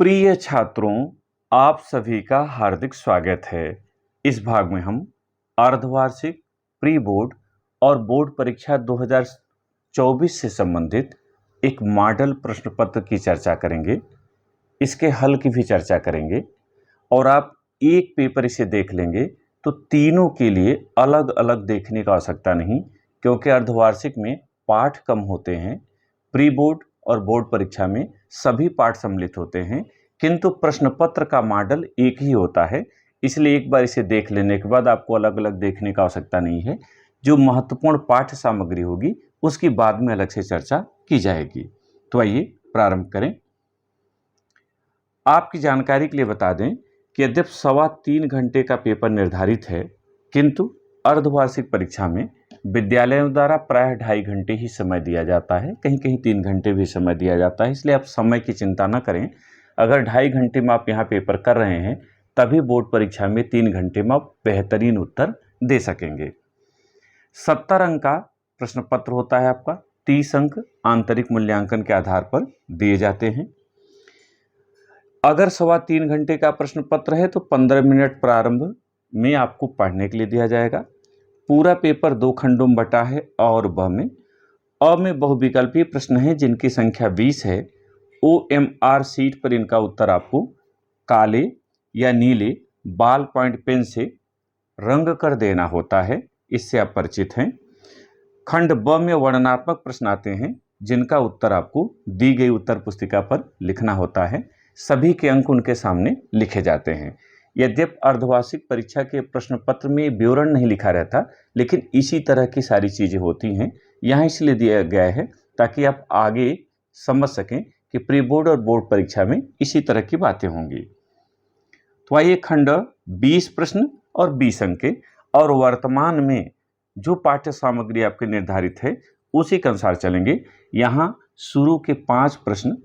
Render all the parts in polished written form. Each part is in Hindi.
प्रिय छात्रों, आप सभी का हार्दिक स्वागत है। इस भाग में हम अर्धवार्षिक, प्री बोर्ड और बोर्ड परीक्षा 2024 से संबंधित एक मॉडल प्रश्न पत्र की चर्चा करेंगे। इसके हल की भी चर्चा करेंगे और आप एक पेपर इसे देख लेंगे तो तीनों के लिए अलग अलग देखने का आवश्यकता नहीं, क्योंकि अर्धवार्षिक में पाठ कम होते हैं, प्री बोर्ड और बोर्ड परीक्षा में सभी पाठ सम्मिलित होते हैं, किंतु प्रश्न पत्र का मॉडल एक ही होता है। इसलिए एक बार इसे देख लेने के बाद आपको अलग अलग देखने का आवश्यकता नहीं है। जो महत्वपूर्ण पाठ्य सामग्री होगी उसकी बाद में अलग से चर्चा की जाएगी। तो आइए प्रारंभ करें। आपकी जानकारी के लिए बता दें कि यद्यप 3.25 घंटे का पेपर निर्धारित है, किंतु अर्धवार्षिक परीक्षा में विद्यालयों द्वारा प्रायः 2.5 घंटे ही समय दिया जाता है, कहीं कहीं 3 घंटे भी समय दिया जाता है। इसलिए आप समय की चिंता न करें। अगर 2.5 घंटे में आप यहाँ पेपर कर रहे हैं तभी बोर्ड परीक्षा में 3 घंटे में आप बेहतरीन उत्तर दे सकेंगे। 70 अंक का प्रश्न पत्र होता है आपका। 30 अंक आंतरिक मूल्यांकन के आधार पर दिए जाते हैं। अगर 3.25 घंटे का प्रश्न पत्र है तो 15 मिनट प्रारंभ में आपको पढ़ने के लिए दिया जाएगा। पूरा पेपर 2 खंडों में बटा है और ब में। अ में बहुविकल्पीय प्रश्न है जिनकी संख्या 20 है। OMR सीट पर इनका उत्तर आपको काले या नीले बॉल पॉइंट पेन से रंग कर देना होता है, इससे आप परिचित हैं। खंड ब में वर्णनात्मक प्रश्न आते हैं जिनका उत्तर आपको दी गई उत्तर पुस्तिका पर लिखना होता है। सभी के अंक उनके सामने लिखे जाते हैं। यद्यप अर्धवार्षिक परीक्षा के प्रश्न पत्र में विवरण नहीं लिखा रहता, लेकिन इसी तरह की सारी चीजें होती हैं। यहाँ इसलिए दिया गया है ताकि आप आगे समझ सकें कि प्री बोर्ड और बोर्ड परीक्षा में इसी तरह की बातें होंगी। तो आइए खंड 20 प्रश्न और 20 अंक के और वर्तमान में जो पाठ्य सामग्री आपके निर्धारित है उसी के अनुसार चलेंगे। यहाँ शुरू के 5 प्रश्न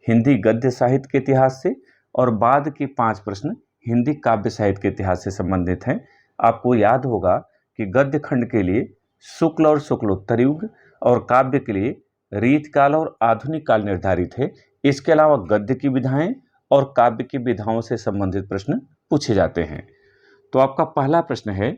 हिंदी गद्य साहित्य के इतिहास से और बाद के 5 प्रश्न हिंदी काव्य साहित्य के इतिहास से संबंधित हैं। आपको याद होगा कि गद्य खंड के लिए शुक्ल और शुक्लोत्तर युग और काव्य के लिए रीतकाल और आधुनिक काल निर्धारित है। इसके अलावा गद्य की विधाएं और काव्य की विधाओं से संबंधित प्रश्न पूछे जाते हैं। तो आपका पहला प्रश्न है,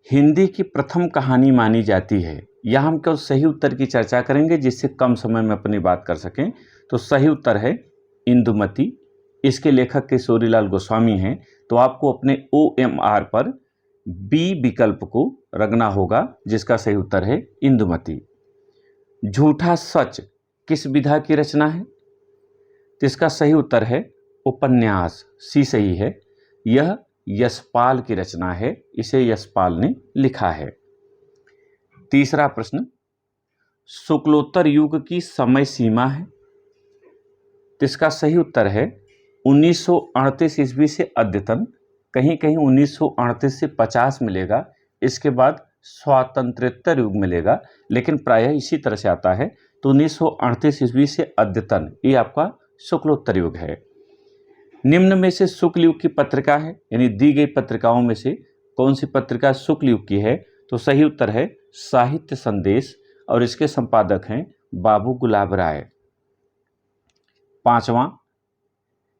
हिंदी की प्रथम कहानी मानी जाती है। यह हम केवल सही उत्तर की चर्चा करेंगे जिससे कम समय में अपनी बात कर सकें। तो सही उत्तर है इंदुमती। इसके लेखक किशोरीलाल गोस्वामी हैं। तो आपको अपने OMR पर बी विकल्प को रखना होगा, जिसका सही उत्तर है इंदुमती। झूठा सच किस विधा की रचना है? तो इसका सही उत्तर है उपन्यास। सी सही है। यह यशपाल की रचना है, इसे यशपाल ने लिखा है। तीसरा प्रश्न, शुक्लोत्तर युग की समय सीमा है। तो इसका सही उत्तर है 1938 ईस्वी से अद्यतन। कहीं कहीं 1938 से 50 मिलेगा, इसके बाद स्वातंत्र्योत्तर युग मिलेगा, लेकिन प्रायः इसी तरह से आता है। तो 1938 ईस्वी से अद्यतन ये आपका शुक्लोत्तर युग है। निम्न में से शुक्ल युग की पत्रिका है, यानी दी गई पत्रिकाओं में से कौन सी पत्रिका शुक्ल युग की है? तो सही उत्तर है साहित्य संदेश और इसके संपादक हैं बाबू गुलाब राय। पांचवा,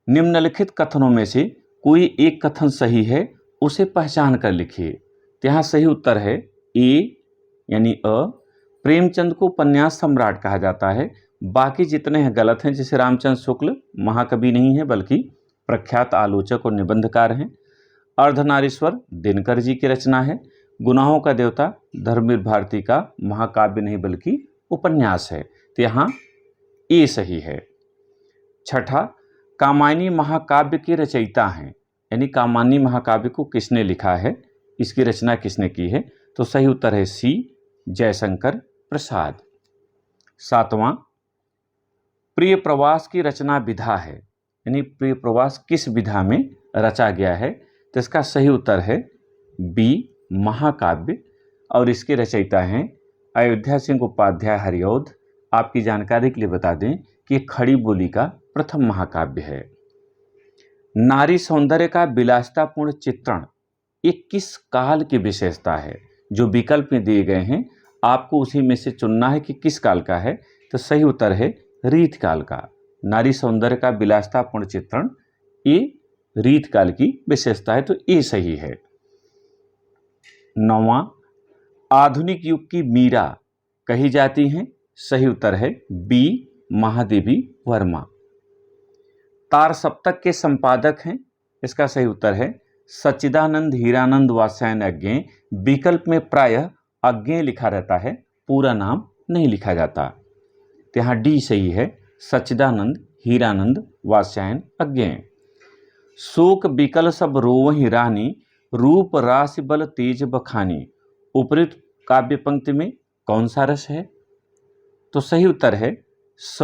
निम्नलिखित कथनों में से कोई एक कथन सही है, उसे पहचान कर लिखिए। तो यहाँ सही उत्तर है ए यानी अ। प्रेमचंद को उपन्यास सम्राट कहा जाता है। बाकी जितने हैं गलत हैं। जैसे रामचंद्र शुक्ल महाकवि नहीं है बल्कि प्रख्यात आलोचक और निबंधकार हैं। अर्धनारीश्वर दिनकर जी की रचना है। गुनाहों का देवता धर्मवीर भारती का महाकाव्य नहीं बल्कि उपन्यास है। तो यहाँ ए सही है। छठा, कामायनी महाकाव्य की रचयिता हैं, यानी कामायनी महाकाव्य को किसने लिखा है, इसकी रचना किसने की है? तो सही उत्तर है सी जयशंकर प्रसाद। सातवां, प्रिय प्रवास की रचना विधा है, यानी प्रिय प्रवास किस विधा में रचा गया है? तो इसका सही उत्तर है बी महाकाव्य और इसके रचयिता हैं अयोध्या सिंह उपाध्याय हरिऔध। आपकी जानकारी के लिए बता दें कि खड़ी बोली का प्रथम महाकाव्य है। नारी सौंदर्य का विलासितापूर्ण चित्रण ये किस काल की विशेषता है? जो विकल्प में दिए गए हैं आपको उसी में से चुनना है कि किस काल का है। तो सही उत्तर है रीत काल का। नारी सौंदर्य का विलासितापूर्ण चित्रण, ये रीतकाल की विशेषता है, तो ये सही है। 9वां, आधुनिक युग की मीरा कही जाती हैं, सही उत्तर है बी महादेवी वर्मा। तार सप्तक के संपादक हैं, इसका सही उत्तर है सच्चिदानंद हीरानंद वात्स्यायन अज्ञेय। विकल्प में प्रायः अज्ञेय लिखा रहता है, पूरा नाम नहीं लिखा जाता, तो यहाँ डी सही है, सच्चिदानंद हीरानंद वात्स्यायन अज्ञेय। शोक बिकल सब रोवहि रानी, रूप राशि बल तेज बखानी। उपयुक्त काव्य पंक्ति में कौन सा रस है? तो सही उत्तर है स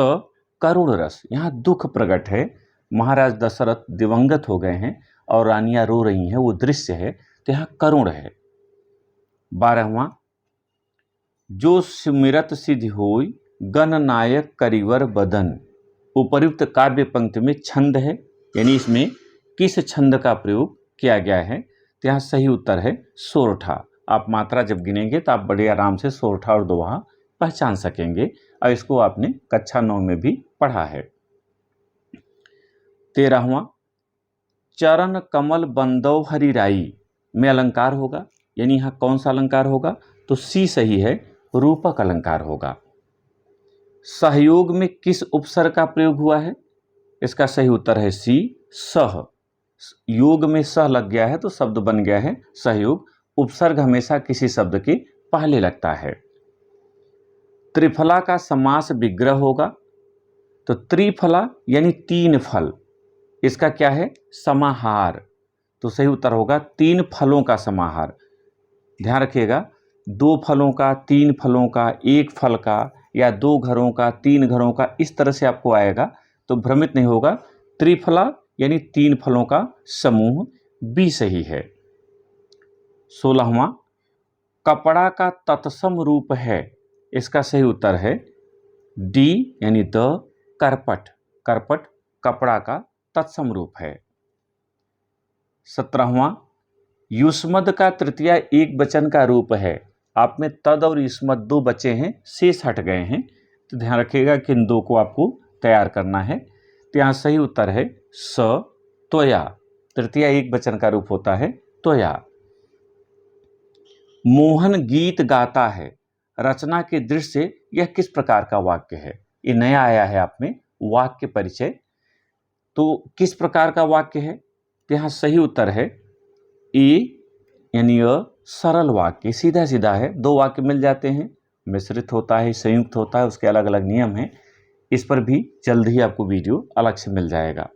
करुण रस। यहाँ दुख प्रकट है, महाराज दशरथ दिवंगत हो गए हैं और रानियां रो रही हैं, वो दृश्य है, तो यहाँ करुण है। 12वां, जो सुमिरत सिद्धि होई गण नायक करिवर बदन। उपर्युक्त काव्य पंक्ति में छंद है, यानी इसमें किस छंद का प्रयोग किया गया है? तो यहाँ सही उत्तर है सोरठा। आप मात्रा जब गिनेंगे तो आप बड़े आराम से सोरठा और दोहा पहचान सकेंगे, और इसको आपने कक्षा 9 में भी पढ़ा है। 13वां, चरण कमल बंदौ हरिराई में अलंकार होगा, यानी यहाँ कौन सा अलंकार होगा? तो सी सही है, रूपक अलंकार होगा। सहयोग में किस उपसर्ग का प्रयोग हुआ है? इसका सही उत्तर है सी सह। योग में सह लग गया है तो शब्द बन गया है सहयोग। उपसर्ग हमेशा किसी शब्द के पहले लगता है। त्रिफला का समास विग्रह होगा, तो त्रिफला यानी 3 फल, इसका क्या है? समाहार। तो सही उत्तर होगा 3 फलों का समाहार। ध्यान रखिएगा, 2 फलों का, 3 फलों का, 1 फल का, या 2 घरों का, 3 घरों का, इस तरह से आपको आएगा, तो भ्रमित नहीं होगा। त्रिफला यानी 3 फलों का समूह, बी सही है। 16वां, कपड़ा का तत्सम रूप है, इसका सही उत्तर है डी यानी द करपट। करपट कपड़ा का तत्सम रूप है। 17वां, युष्मद का तृतीया एक वचन का रूप है। आप में तद और युष्मद 2 बचे हैं, शेष हट गए हैं, तो ध्यान रखिएगा कि इन 2 को आपको तैयार करना है। तो यहाँ सही उत्तर है स त्वया। तृतीया एक वचन का रूप होता है त्वया। मोहन गीत गाता है, रचना के दृश्य से यह किस प्रकार का वाक्य है? ये नया आया है आप में वाक्य परिचय, तो किस प्रकार का वाक्य है? तो यहाँ सही उत्तर है ए यानी अ सरल वाक्य, सीधा सीधा है। 2 वाक्य मिल जाते हैं, मिश्रित होता है, संयुक्त होता है, उसके अलग अलग नियम हैं। इस पर भी जल्द ही आपको वीडियो अलग से मिल जाएगा।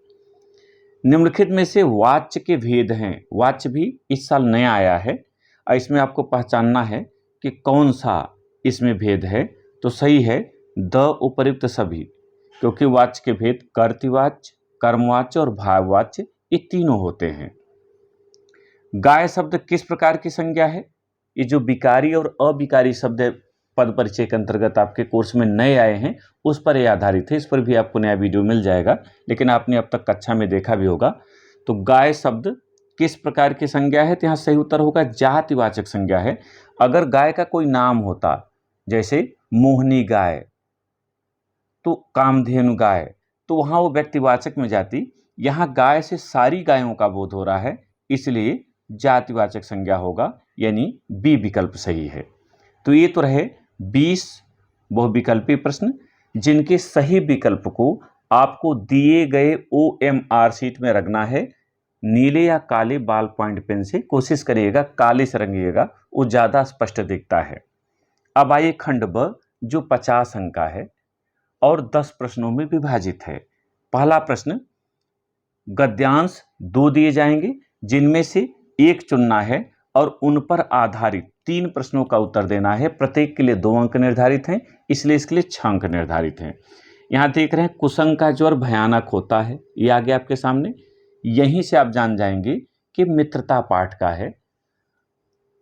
निम्नलिखित में से वाच्य के भेद हैं। वाच्य भी इस साल नया आया है और इसमें आपको पहचानना है कि कौन सा इसमें भेद है। तो सही है द उपर्युक्त सभी, क्योंकि वाच्य के भेद कर्तृवाच्य, कर्मवाच्य और भाववाच्य, ये तीनों होते हैं। गाय शब्द किस प्रकार की संज्ञा है? ये जो विकारी और अविकारी शब्द पद परिचय के अंतर्गत आपके कोर्स में नए आए हैं, उस पर यह आधारित है। इस पर भी आपको नया वीडियो मिल जाएगा, लेकिन आपने अब तक कक्षा में देखा भी होगा। तो गाय शब्द किस प्रकार की संज्ञा है? तो यहाँ सही उत्तर होगा जातिवाचक संज्ञा है। अगर गाय का कोई नाम होता, जैसे मोहनी गाय, तो कामधेनु गाय, तो वहाँ वो व्यक्तिवाचक में जाती। यहाँ गाय से सारी गायों का बोध हो रहा है, इसलिए जातिवाचक संज्ञा होगा, यानी बी विकल्प सही है। तो ये तो रहे 20 बहुविकल्पी प्रश्न, जिनके सही विकल्प को आपको दिए गए OMR शीट में रखना है। नीले या काले बॉल पॉइंट पेन से कोशिश करिएगा, काले से रंगिएगा, वो ज़्यादा स्पष्ट दिखता है। अब आइए खंड ब, जो 50 अंक का है और 10 प्रश्नों में विभाजित है। पहला प्रश्न, गद्यांश 2 दिए जाएंगे, जिनमें से एक चुनना है और उन पर आधारित 3 प्रश्नों का उत्तर देना है। प्रत्येक के लिए 2 अंक निर्धारित हैं, इसलिए इसके लिए 6 अंक निर्धारित हैं। यहाँ देख रहे हैं कुसंग का ज्वर भयानक होता है, ये आ गया आपके सामने। यहीं से आप जान जाएंगे कि मित्रता पाठ का है।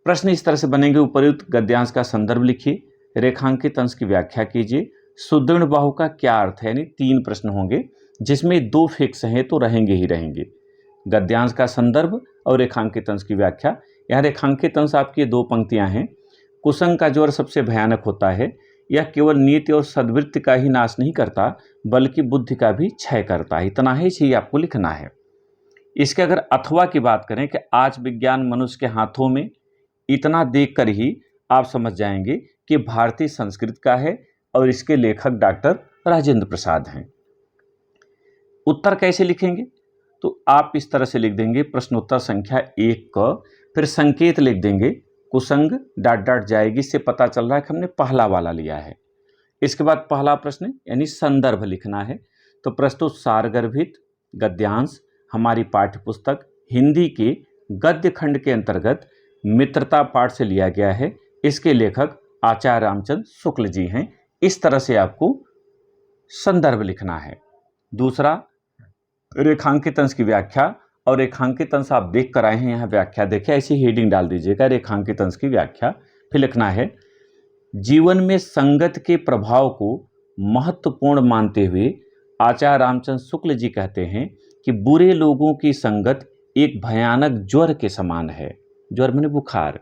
प्रश्न इस तरह से बनेंगे, उपर्युक्त गद्यांश का संदर्भ लिखिए, रेखांकित अंश की व्याख्या कीजिए, सुदृढ़ बाहु का क्या अर्थ है, यानी 3 प्रश्न होंगे, जिसमें 2 फिक्स हैं तो रहेंगे ही रहेंगे। गद्यांश का संदर्भ और रेखांकित अंश की व्याख्या। यहाँ रेखांकित अंश आपकी 2 पंक्तियां हैं। कुसंग का ज्वर सबसे भयानक होता है, यह केवल नीति और सद्वृत्ति का ही नाश नहीं करता बल्कि बुद्धि का भी क्षय करता है। इतना ही चाहिए आपको लिखना है। इसके अगर अथवा की बात करें कि आज विज्ञान मनुष्य के हाथों में, इतना देखकर ही आप समझ जाएंगे कि भारतीय संस्कृत का है और इसके लेखक डॉक्टर राजेंद्र प्रसाद हैं। उत्तर कैसे लिखेंगे? तो आप इस तरह से लिख देंगे प्रश्नोत्तर संख्या 1 का, फिर संकेत लिख देंगे कुसंग डॉट डॉट जाएगी, इससे पता चल रहा है कि हमने पहला वाला लिया है। इसके बाद पहला प्रश्न यानी संदर्भ लिखना है। तो प्रस्तुत सारगर्भित गद्यांश हमारी पाठ्यपुस्तक हिंदी के गद्य खंड के अंतर्गत मित्रता पाठ से लिया गया है। इसके लेखक आचार्य रामचंद्र शुक्ल जी हैं। इस तरह से आपको संदर्भ लिखना है। दूसरा, रेखांकित अंश की व्याख्या, और रेखांकित अंश आप देख कर आए हैं, यहाँ व्याख्या देखिए, ऐसी हेडिंग डाल दीजिएगा रेखांकित अंश की व्याख्या। फिर लिखना है जीवन में संगत के प्रभाव को महत्वपूर्ण मानते हुए आचार्य रामचंद्र शुक्ल जी कहते हैं कि बुरे लोगों की संगत एक भयानक ज्वर के समान है। ज्वर माने बुखार।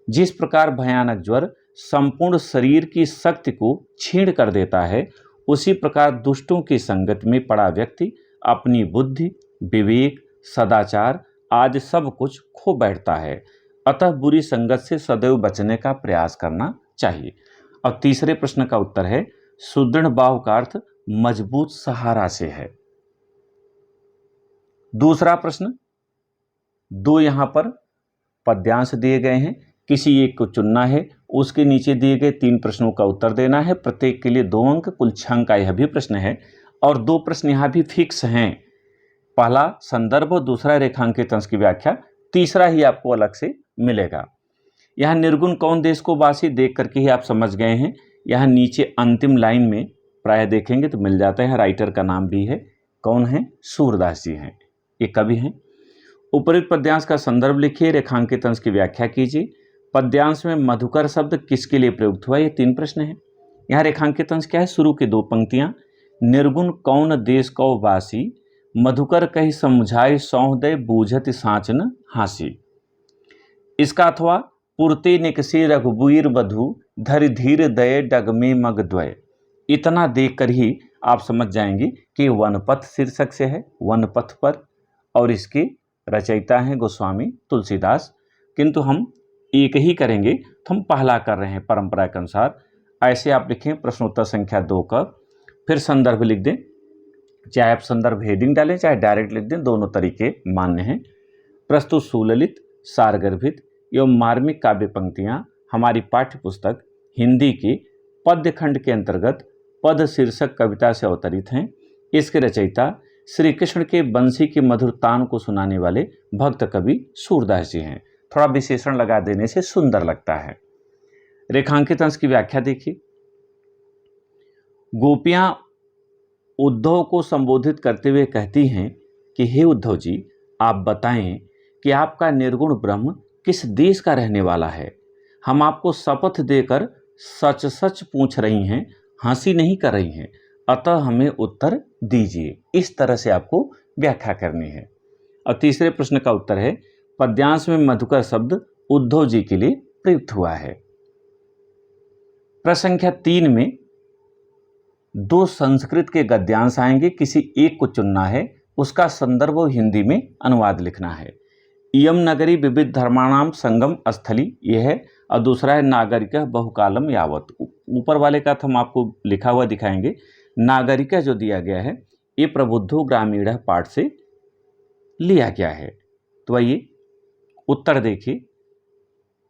जिस प्रकार भयानक ज्वर संपूर्ण शरीर की शक्ति को छीण कर देता है, उसी प्रकार दुष्टों की संगत में पड़ा व्यक्ति अपनी बुद्धि, विवेक, सदाचार आदि सब कुछ खो बैठता है। अतः बुरी संगत से सदैव बचने का प्रयास करना चाहिए। और तीसरे प्रश्न का उत्तर है सुदृढ़ बाहु का अर्थ मजबूत सहारा से है। दूसरा प्रश्न, 2 यहां पर पद्यांश दिए गए हैं, किसी एक को चुनना है, उसके नीचे दिए गए 3 प्रश्नों का उत्तर देना है, प्रत्येक के लिए 2 अंक, कुल 6 अंक का यह भी प्रश्न है। और 2 प्रश्न यहां भी फिक्स हैं, पहला संदर्भ और दूसरा रेखांकित अंश की व्याख्या, तीसरा ही आपको अलग से मिलेगा। यहां निर्गुण कौन देश को वासी देख करके ही आप समझ गए हैं। यहां नीचे अंतिम लाइन में प्राय देखेंगे तो मिल जाता है, राइटर का नाम भी है, कौन है? सूरदास जी हैं, ये कवि हैं। उपरोक्त पद्यांश का संदर्भ लिखिए, रेखांकित अंश की व्याख्या कीजिए। पद्यांश में मधुकर शब्द किसके लिए प्रयुक्त हुआ? ये 3 प्रश्न हैं। यहाँ रेखांकित अंश क्या है? शुरू की 2 पंक्तियां, निर्गुण कौन देश को वासी, मधुकर कही समझाई सौह दे बूझत साँच न हासी। इसका अथवा पुरते निकसे रघुबीर बधु धर धीर दय डगमे मग द्वय। इतना देखकर ही आप समझ जाएंगे कि वनपथ शीर्षक से है, वनपथ पर, और इसके रचयिता हैं गोस्वामी तुलसीदास। किंतु हम एक ही करेंगे तो हम पहला कर रहे हैं परंपरा के अनुसार। ऐसे आप लिखें प्रश्नोत्तर संख्या 2 का, फिर संदर्भ लिख दें, चाहे आप संदर्भ हेडिंग डालें चाहे डायरेक्ट लिख दें, दोनों तरीके मान्य हैं। प्रस्तुत सुललित, सारगर्भित एवं मार्मिक काव्य पंक्तियां हमारी पाठ्यपुस्तक हिंदी के पद्य खंड के अंतर्गत पद शीर्षक कविता से अवतरित हैं। इसके रचयिता श्री कृष्ण के बंसी के मधुर तान को सुनाने वाले भक्त कवि सूरदास जी हैं। थोड़ा विशेषण लगा देने से सुंदर लगता है। रेखांकित अंश की व्याख्या देखिए। गोपियां उद्धव को संबोधित करते हुए कहती हैं कि हे उद्धव जी, आप बताएं कि आपका निर्गुण ब्रह्म किस देश का रहने वाला है। हम आपको शपथ देकर सच सच पूछ रही हैं, हंसी नहीं कर रही हैं, अतः हमें उत्तर दीजिए। इस तरह से आपको व्याख्या करनी है। और तीसरे प्रश्न का उत्तर है पद्यांश में मधुकर शब्द उद्धव जी के लिए प्रयुक्त हुआ है। प्रश्न संख्या 3 में 2 संस्कृत के गद्यांश आएंगे, किसी एक को चुनना है, उसका संदर्भ और हिंदी में अनुवाद लिखना है। इयम नगरी विविध धर्माणाम संगम स्थली, यह है, और दूसरा है नागरिक बहुकालम यावत। ऊपर वाले का हम आपको लिखा हुआ दिखाएंगे। नागरिक जो दिया गया है ये प्रबुद्धो ग्रामीण पाठ से लिया गया है। तो आइए उत्तर देखिए,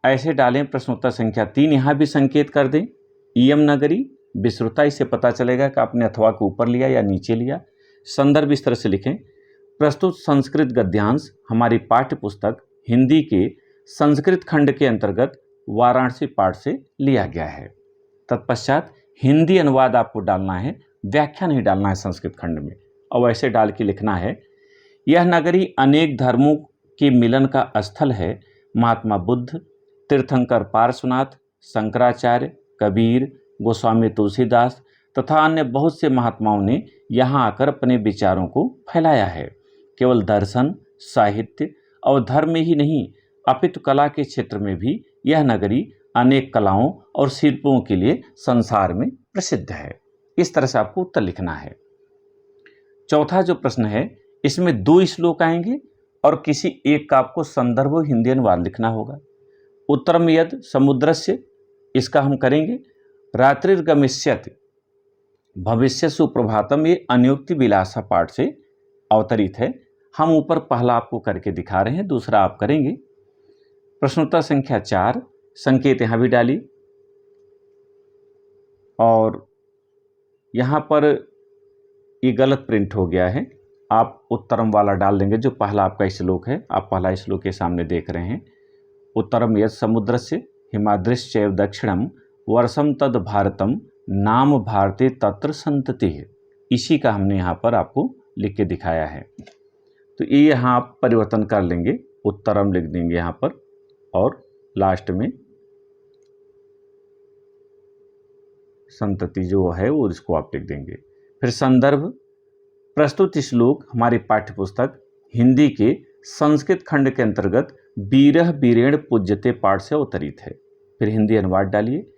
ऐसे डालें प्रश्नोत्तर संख्या 3, यहाँ भी संकेत कर दें इयम नगरी विश्रुता, इससे पता चलेगा कि आपने अथवा को ऊपर लिया या नीचे लिया। संदर्भ इस तरह से लिखें, प्रस्तुत संस्कृत गद्यांश हमारी पाठ्यपुस्तक हिंदी के संस्कृत खंड के अंतर्गत वाराणसी पाठ से लिया गया है। तत्पश्चात हिंदी अनुवाद आपको डालना है, व्याख्या नहीं डालना है संस्कृत खंड में। और ऐसे डाल के लिखना है, यह नगरी अनेक धर्मों के मिलन का स्थल है। महात्मा बुद्ध, तीर्थंकर पार्श्वनाथ, शंकराचार्य, कबीर, गोस्वामी तुलसीदास तथा अन्य बहुत से महात्माओं ने यहाँ आकर अपने विचारों को फैलाया है। केवल दर्शन, साहित्य और धर्म में ही नहीं, अपितु कला के क्षेत्र में भी यह नगरी अनेक कलाओं और शिल्पों के लिए संसार में प्रसिद्ध है। इस तरह से आपको उत्तर लिखना है। चौथा जो प्रश्न है, इसमें 2 श्लोक आएंगे और किसी एक का आपको संदर्भ हिंदी अनुवाद लिखना होगा। उत्तरम यद समुद्रस्य, इसका हम करेंगे रात्रिर्गमिष्यति भविष्य सुप्रभातम, ये अनियुक्ति विलासा पाठ से अवतरित है। हम ऊपर पहला आपको करके दिखा रहे हैं, दूसरा आप करेंगे। प्रश्नोत्तर संख्या 4, संकेत यहां भी डालिए और यहां पर ये गलत प्रिंट हो गया है, आप उत्तरम वाला डाल देंगे जो पहला आपका श्लोक है। आप पहला श्लोक के सामने देख रहे हैं, उत्तरम यद समुद्रस्य हिमाद्रिश्चैव दक्षिणम वर्षम तद भारतम नाम भारती तत्र संतति है। इसी का हमने यहाँ पर आपको लिख के दिखाया है। तो ये यहाँ आप परिवर्तन कर लेंगे, उत्तरम लिख देंगे यहाँ पर और लास्ट में संतति जो है वो इसको आप लिख देंगे। फिर संदर्भ, प्रस्तुत श्लोक हमारी पाठ्यपुस्तक हिंदी के संस्कृत खंड के अंतर्गत बीरह बीरेण पूज्यते पाठ से अवतरित है। फिर हिंदी अनुवाद डालिए।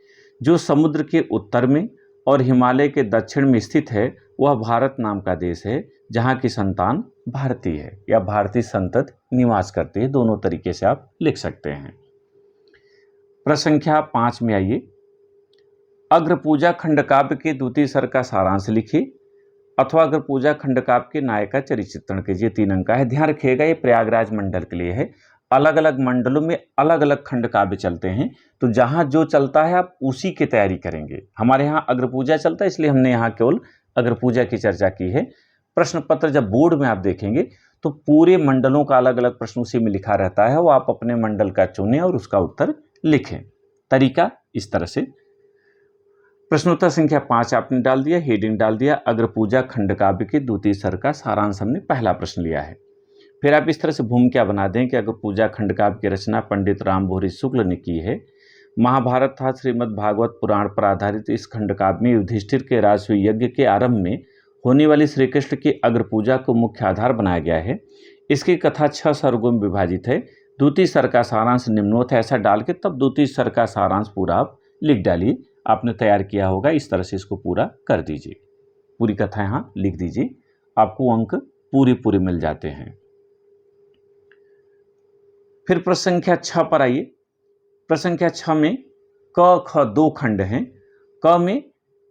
जो समुद्र के उत्तर में और हिमालय के दक्षिण में स्थित है वह भारत नाम का देश है, जहाँ की संतान भारतीय है या भारतीय संतत निवास करती है। दोनों तरीके से आप लिख सकते हैं। प्रश्न संख्या 5 में आइए। अग्रपूजा खंडकाव्य के द्वितीय सर्ग का सारांश लिखिए अथवा अग्रपूजा खंडकाव्य के नायक का चरित्र चित्रण कीजिए। 3 अंक का है। ध्यान रखिएगा ये प्रयागराज मंडल के लिए है। अलग अलग मंडलों में अलग अलग खंड काव्य चलते हैं, तो जहां जो चलता है आप उसी की तैयारी करेंगे। हमारे यहाँ अग्रपूजा चलता है इसलिए हमने यहाँ केवल अग्रपूजा की चर्चा की है। प्रश्न पत्र जब बोर्ड में आप देखेंगे तो पूरे मंडलों का अलग अलग प्रश्न उसी में लिखा रहता है, वो आप अपने मंडल का चुनें और उसका उत्तर लिखें। तरीका इस तरह से, प्रश्नोत्तर संख्या 5 आपने डाल दिया, हेडिंग डाल दिया, अग्रपूजा खंडकाव्य के द्वितीय सर्ग का सारांश हमने पहला प्रश्न लिया है। फिर आप इस तरह से भूमिका बना दें कि अग्रपूजा खंडकाव्य की रचना पंडित रामभोरी शुक्ल ने की है। महाभारत तथा श्रीमद् भागवत पुराण पर आधारित इस खंडकाव्य में युधिष्ठिर के राजसूय यज्ञ के आरंभ में होने वाली श्री कृष्ण की अग्रपूजा को मुख्य आधार बनाया गया है। इसकी कथा 6 सर्गों में विभाजित है। द्वितीय सर्ग का सारांश निम्नोक्त है, ऐसा डाल के तब द्वितीय सर्ग का सारांश पूरा आप लिख डालिए। आपने तैयार किया होगा, इस तरह से इसको पूरा कर दीजिए। पूरी कथा यहाँ लिख दीजिए, आपको अंक पूरे मिल जाते हैं। फिर प्रश्न संख्या 6 पर आइए। प्रश्न संख्या 6 में क ख 2 खंड हैं। क में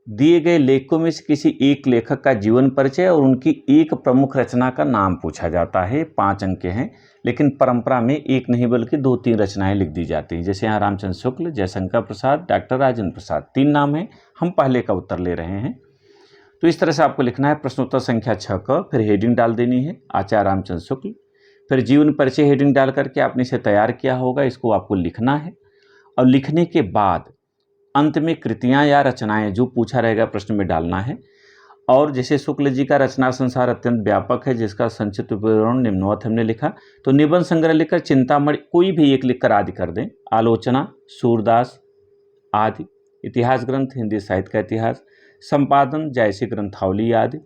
दिए गए लेखकों में से किसी एक लेखक का जीवन परिचय और उनकी एक प्रमुख रचना का नाम पूछा जाता है। 5 अंक के हैं, लेकिन परंपरा में एक नहीं बल्कि 2-3 रचनाएं लिख दी जाती हैं। जैसे यहाँ रामचंद्र शुक्ल, जयशंकर प्रसाद, डॉक्टर राजेंद्र प्रसाद, 3 नाम हैं। हम पहले का उत्तर ले रहे हैं। तो इस तरह से आपको लिखना है। प्रश्नोत्तर संख्या 6 क, फिर हेडिंग डाल देनी है आचार्य रामचंद्र शुक्ल, फिर जीवन परिचय हेडिंग डाल करके आपने इसे तैयार किया होगा, इसको आपको लिखना है। और लिखने के बाद अंत में कृतियां या रचनाएं जो पूछा रहेगा प्रश्न में डालना है। और जैसे शुक्ल जी का रचना संसार अत्यंत व्यापक है, जिसका संक्षिप्त विवरण निम्नवत हमने लिखा, तो निबंध संग्रह लिखकर चिंतामणि कोई भी एक लिखकर आदि कर दें। आलोचना सूरदास आदि, इतिहास ग्रंथ हिंदी साहित्य का इतिहास, संपादन जैसी ग्रंथावली आदि,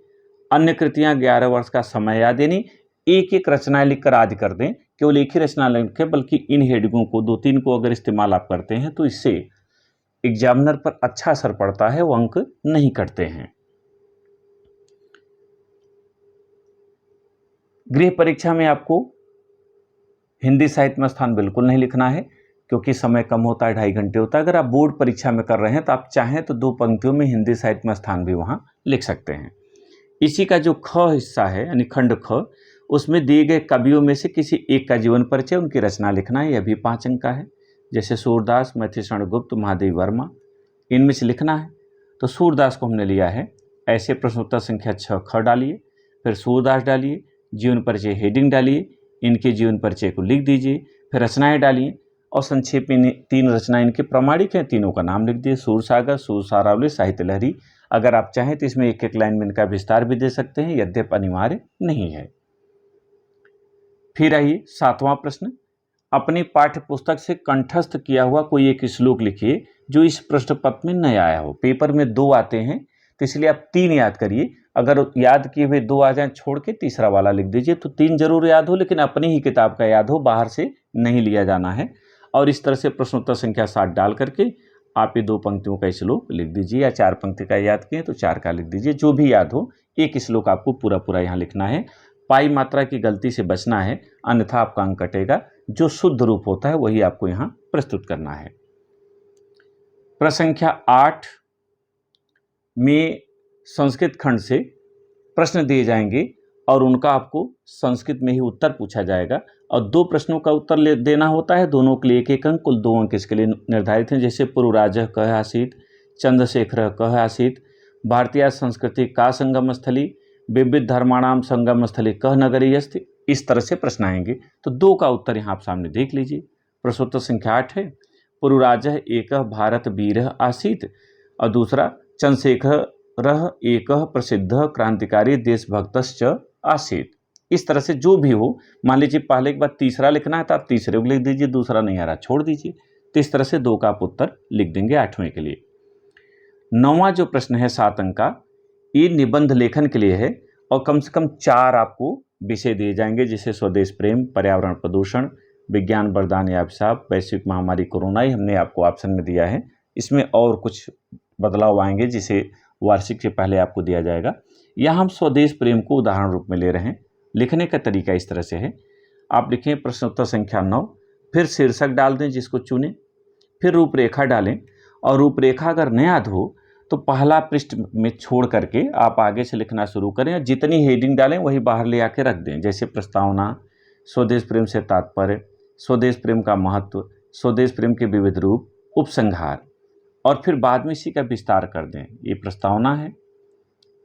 अन्य कृतियां 11 वर्ष का समय याद, यानी एक एक रचनाएं लिखकर आदि कर दें। केवल एक ही रचना लिखें, बल्कि इन हेडिंगों को 2-3 को अगर इस्तेमाल आप करते हैं तो इससे एग्जामिनर पर अच्छा असर पड़ता है, वो अंक नहीं कटते हैं। गृह परीक्षा में आपको हिंदी साहित्य में स्थान बिल्कुल नहीं लिखना है, क्योंकि समय कम होता है, 2.5 घंटे होता है। अगर आप बोर्ड परीक्षा में कर रहे हैं तो आप चाहें तो 2 पंक्तियों में हिंदी साहित्य में स्थान भी वहां लिख सकते हैं। इसी का जो ख हिस्सा है यानी खंड ख, उसमें दिए गए कवियों में से किसी एक का जीवन परिचय, उनकी रचना लिखना है। यह भी 5 अंक का है। जैसे सूरदास, मैथिलीशरण गुप्त, महादेव वर्मा, इनमें से लिखना है। तो सूरदास को हमने लिया है। ऐसे प्रश्नोत्तर संख्या 6 ख डालिए, फिर सूरदास डालिए, जीवन परिचय हेडिंग डालिए, इनके जीवन परिचय को लिख दीजिए, फिर रचनाएं डालिए और संक्षेप में 3 रचनाएं इनके प्रामाणिक हैं, तीनों का नाम लिख दिए। सूरसागर, सूरसारावली, साहित्य लहरी। अगर आप चाहें तो इसमें एक लाइन में इनका विस्तार भी दे सकते हैं, यद्यप अनिवार्य नहीं है। फिर आइए 7वां प्रश्न। अपनी पाठ्य पुस्तक से कंठस्थ किया हुआ कोई एक श्लोक लिखिए जो इस प्रश्न पत्र में नया आया हो। पेपर में 2 आते हैं तो इसलिए आप 3 याद करिए। अगर याद किए हुए 2 आ जाएं छोड़ के तीसरा वाला लिख दीजिए, तो 3 जरूर याद हो, लेकिन अपनी ही किताब का याद हो, बाहर से नहीं लिया जाना है। और इस तरह से प्रश्नोत्तर संख्या 7 डाल करके आप ये 2 पंक्तियों का श्लोक लिख दीजिए, या 4 पंक्ति का याद किए तो 4 का लिख दीजिए, जो भी याद हो। एक श्लोक आपको पूरा पूरा यहाँ लिखना है। पाई मात्रा की गलती से बचना है, अन्यथा आपका अंक कटेगा। जो शुद्ध रूप होता है वही आपको यहाँ प्रस्तुत करना है। प्रश्न संख्या 8 में संस्कृत खंड से प्रश्न दिए जाएंगे और उनका आपको संस्कृत में ही उत्तर पूछा जाएगा, और 2 प्रश्नों का उत्तर देना होता है। दोनों के लिए 1-1 अंक, कुल 2 अंक इसके लिए निर्धारित हैं। जैसे पुरुराजः कः आसीत्, चंद्रशेखरः कः आसीत्, भारतीय संस्कृति का संगम स्थली, विविध धर्माणाम संगम स्थली कः नगरी अस्ति। इस तरह से प्रश्न आएंगे। तो 2 का उत्तर यहाँ आप सामने देख लीजिए। प्रश्नोत्तर संख्या 8 है, पुरुराजः एकः भारत वीरः आसीत्, और दूसरा चंद्रशेखरः एकः प्रसिद्धः क्रांतिकारी देशभक्तश्च आसीत्। इस तरह से जो भी हो, मान लीजिए पहले के बाद तीसरा लिखना है तो आप तीसरे को लिख दीजिए, दूसरा नहीं आ रहा छोड़ दीजिए। तो इस तरह से 2 का आप उत्तर लिख देंगे 8वें के लिए। 9वां जो प्रश्न है 7 अंक का, ये निबंध लेखन के लिए है, और कम से कम 4 आपको विषय दिए जाएंगे, जैसे स्वदेश प्रेम, पर्यावरण प्रदूषण, विज्ञान वरदान या अभिशाप, वैश्विक महामारी कोरोना। ही हमने आपको ऑप्शन में दिया है। इसमें और कुछ बदलाव आएंगे जिसे वार्षिक से पहले आपको दिया जाएगा। यहाँ हम स्वदेश प्रेम को उदाहरण रूप में ले रहे हैं। लिखने का तरीका इस तरह से है, आप लिखें प्रश्नोत्तर संख्या 9, फिर शीर्षक डाल दें जिसको चुनें, फिर रूपरेखा डालें, और रूपरेखा अगर न याद हो तो पहला पृष्ठ में छोड़ करके आप आगे से लिखना शुरू करें, और जितनी हेडिंग डालें वही बाहर ले आके रख दें। जैसे प्रस्तावना, स्वदेश प्रेम से तात्पर्य, स्वदेश प्रेम का महत्व, स्वदेश प्रेम के विविध रूप, उपसंहार, और फिर बाद में इसी का विस्तार कर दें। ये प्रस्तावना है,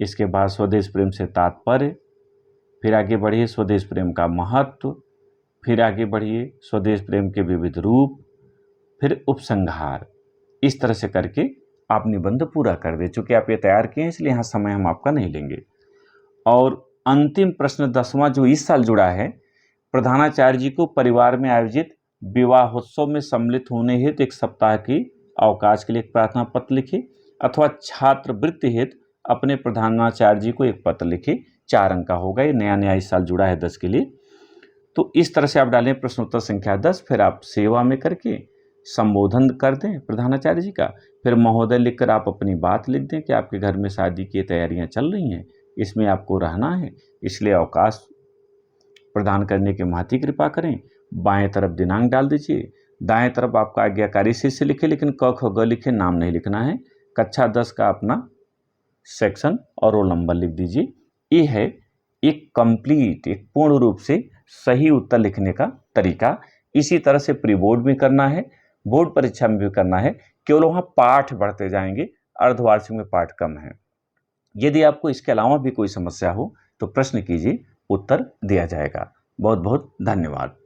इसके बाद स्वदेश प्रेम से तात्पर्य, फिर आगे बढ़िए स्वदेश प्रेम का महत्व, फिर आगे बढ़िए स्वदेश प्रेम के विविध रूप, फिर उपसंहार। इस तरह से करके आप निबंध पूरा कर दें। चूँकि आप ये तैयार किए हैं इसलिए यहाँ समय हम आपका नहीं लेंगे। और अंतिम प्रश्न 10वां जो इस साल जुड़ा है, प्रधानाचार्य जी को परिवार में आयोजित विवाहोत्सव में सम्मिलित होने हेतु 1 सप्ताह की अवकाश के लिए एक प्रार्थना पत्र लिखे, अथवा छात्रवृत्ति हेतु अपने प्रधानाचार्य जी को एक पत्र लिखे। 4 अंक का होगा। ये नया इस साल जुड़ा है 10 के लिए। तो इस तरह से आप डालें प्रश्नोत्तर संख्या 10, फिर आप सेवा में करके संबोधन कर दें प्रधानाचार्य जी का, फिर महोदय लिखकर आप अपनी बात लिख दें कि आपके घर में शादी की तैयारियां चल रही हैं, इसमें आपको रहना है, इसलिए अवकाश प्रदान करने की महती कृपा करें। बाएं तरफ दिनांक डाल दीजिए, दाएं तरफ आपका आज्ञाकारी शिष्य लिखे, लेकिन क ख ग लिखे, नाम नहीं लिखना है। कक्षा 10 का अपना सेक्शन और रोल नंबर लिख दीजिए। ये है एक कंप्लीट, एक पूर्ण रूप से सही उत्तर लिखने का तरीका। इसी तरह से प्री बोर्ड में करना है, बोर्ड परीक्षा में भी करना है। केवल वहाँ पाठ बढ़ते जाएंगे, अर्धवार्षिक में पाठ कम है। यदि आपको इसके अलावा भी कोई समस्या हो तो प्रश्न कीजिए, उत्तर दिया जाएगा। बहुत बहुत धन्यवाद।